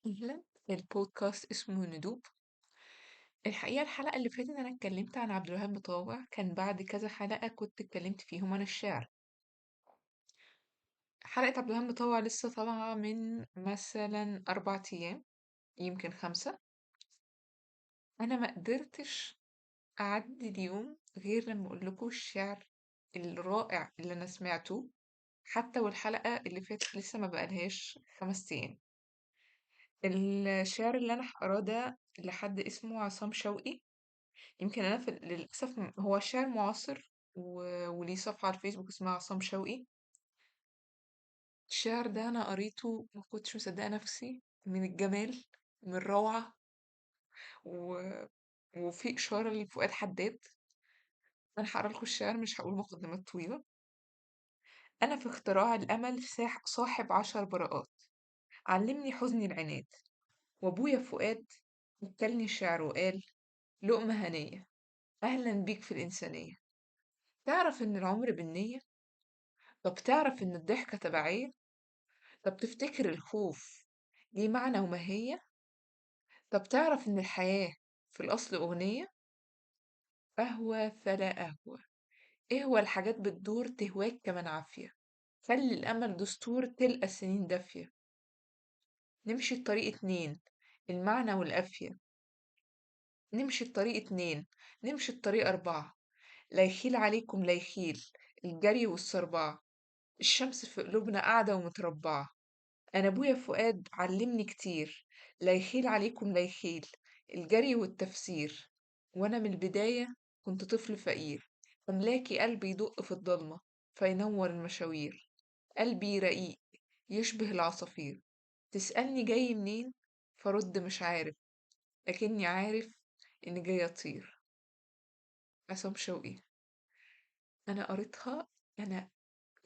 أهلا. البودكاست اسمه ندوب. الحقيقة الحلقة اللي فاتت أنا اتكلمت عن عبد الوهاب مطاوع، كان بعد كذا حلقة كنت اتكلمت فيهم عن الشعر. حلقة عبد الوهاب مطاوع لسه طالعة من مثلا 4 أيام، يمكن 5. أنا ما قدرتش أعدي اليوم غير لما أقول لكم الشعر الرائع اللي أنا سمعته، حتى والحلقة اللي فاتت لسه ما بقالهاش 5 أيام. الشعر اللي أنا هقراه ده لحد اسمه عصام شوقي. يمكن أنا للأسف هو شاعر معاصر وليه صفحة على الفيسبوك اسمها عصام شوقي. الشعر ده أنا قريته ما كنتش مصدقة نفسي من الجمال، من الروعة، و... وفي إشارة لفؤاد حداد. أنا هقرا لكم الشعر، مش هقول مقدمات طويلة. أنا في اختراع الأمل صاحب 10 براءات، علمني حزني العناد، وأبويا فؤاد أكلني الشعر وقال لقمة هنية، أهلا بيك في الإنسانية. تعرف إن العمر بالنية؟ طب تعرف إن الضحكة تبعية؟ طب تفتكر الخوف ليه معنى وماهية؟ طب تعرف إن الحياة في الأصل أغنية؟ أهوى فلا أهوى، إهوى الحاجات بتدور تهواك كمان عافية، خلي الأمل دستور تلقى السنين دافية. نمشي الطريق اتنين، المعنى والقافية. نمشي الطريق اتنين، نمشي الطريق 4، لا يخيل عليكم لا يخيل الجري والصربعة. الشمس في قلوبنا قاعدة ومتربعة. أنا أبويا فؤاد علمني كتير، لا يخيل عليكم لا يخيل الجري والتفسير. وأنا من البداية كنت طفل فقير، أملاكي قلبي يدق في الضلمة فينور المشاوير. قلبي رقيق يشبه العصافير، تسألني جاي منين فرد مش عارف، لكني عارف إني جاي أطير. عصام شوقي. أنا قريتها. أنا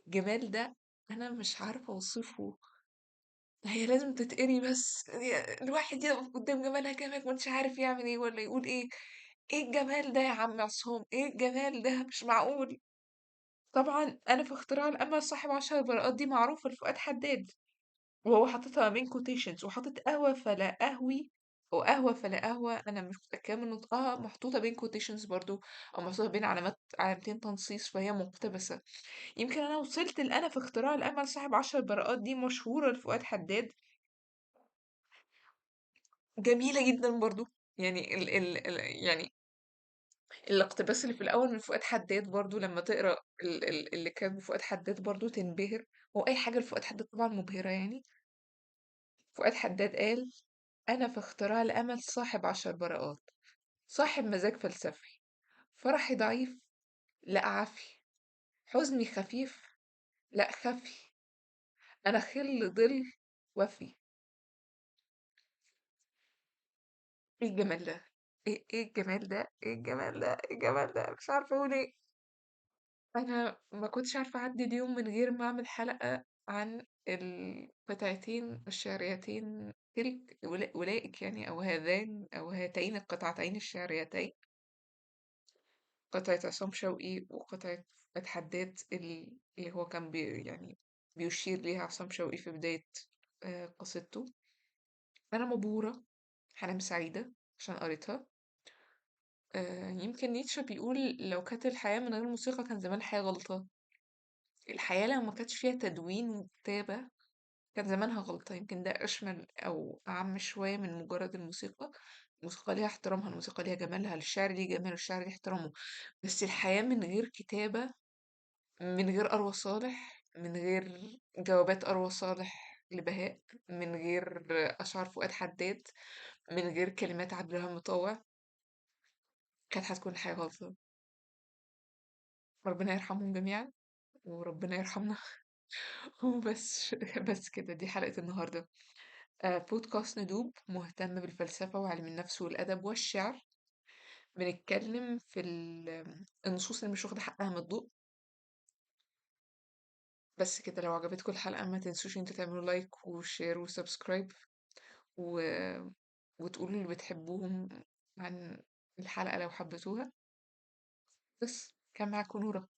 الجمال ده أنا مش عارفة أوصفه. هي لازم تتقري، بس الواحد يقف قدام جمالها كده ما يكونش عارف يعمل ايه ولا يقول ايه. ايه الجمال ده يا عم عصام، ايه الجمال ده، مش معقول. طبعا انا في اختراع الامل صاحب 10 براءات دي معروفة لفؤاد حداد، وهو حاططها بين كوتيشنز وحاطط قهوة فلا قهوي، وقهوة فلا قهوة. انا مش متأكدة من نطقها، محطوطة بين كوتيشنز برضو، او محطوطة بين علامتين تنصيص، فهي مقتبسة. يمكن انا وصلت انا في اختراع الامل صاحب 10 براءات دي مشهورة لفؤاد حداد، جميلة جدًا برضه. يعني يعني الاقتباس اللي في الأول من فؤاد حداد برضه لمّا تقرا اللي كاتبه فؤاد حداد برضه تنبهر. هو أي حاجة لفؤاد حداد طبعًا مبهرة يعني. فؤاد حداد قال: "أنا في اختراع الأمل صاحب 10 براءات، صاحب مزاج فلسفي، فرحي ضعيف لأ عافي، حزني خفيف لأ خفي، أنا خِل ظِل وفي". إيه الجمال ده! إيه الجمال ده! إيه الجمال ده! إيه الجمال ده! مش عارفة أقول إيه. أنا ما كنتش عارفة أعدّي اليوم من غير ما أعمل حلقة عن القطعتين الشعريتين أولئك يعني، أو هذان أو هاتين القطعتين الشعريتين، قطعة عصام شوقي وقطعة فتحي حداد اللي هو كان يعني بيشير ليها عصام شوقي في بداية قصيدته. أنا مبهورة، هانام سعيدة عشان قريتها. يمكن نيتشه بيقول لو كانت الحياة من غير موسيقى كان زمان الحياة غلطة. الحياة لو ما كانتش فيها تدوين وكتابة كان زمانها غلطة. يمكن ده أشمل أو أعم شوية من مجرد الموسيقى. الموسيقى ليها احترامها، الموسيقى ليها جمالها، الشعر ليه جماله، الشعر ليه احترامه. بس الحياة من غير كتابة، من غير أروى صالح، من غير جوابات أروى صالح لبهاء، من غير أشعار فؤاد حداد، من غير كلمات عبد الوهاب مطاوع، كانت هتكون الحياة غلطة. ربنا يرحمهم جميعا وربنا يرحمنا. وبس بس كده، دي حلقة النهاردة. بودكاست ندوب مهتم بالفلسفة وعلم النفس والأدب والشعر. بنتكلم في النصوص اللي مش واخدة حقها من الضوء. بس كده، لو عجبتكم الحلقة ما تنسوش انتوا تعملوا لايك وشير وسبسكرايب، و... وتقولوا اللي بتحبوهم عن الحلقة لو حبيتوها. بس كان معاكم نورة.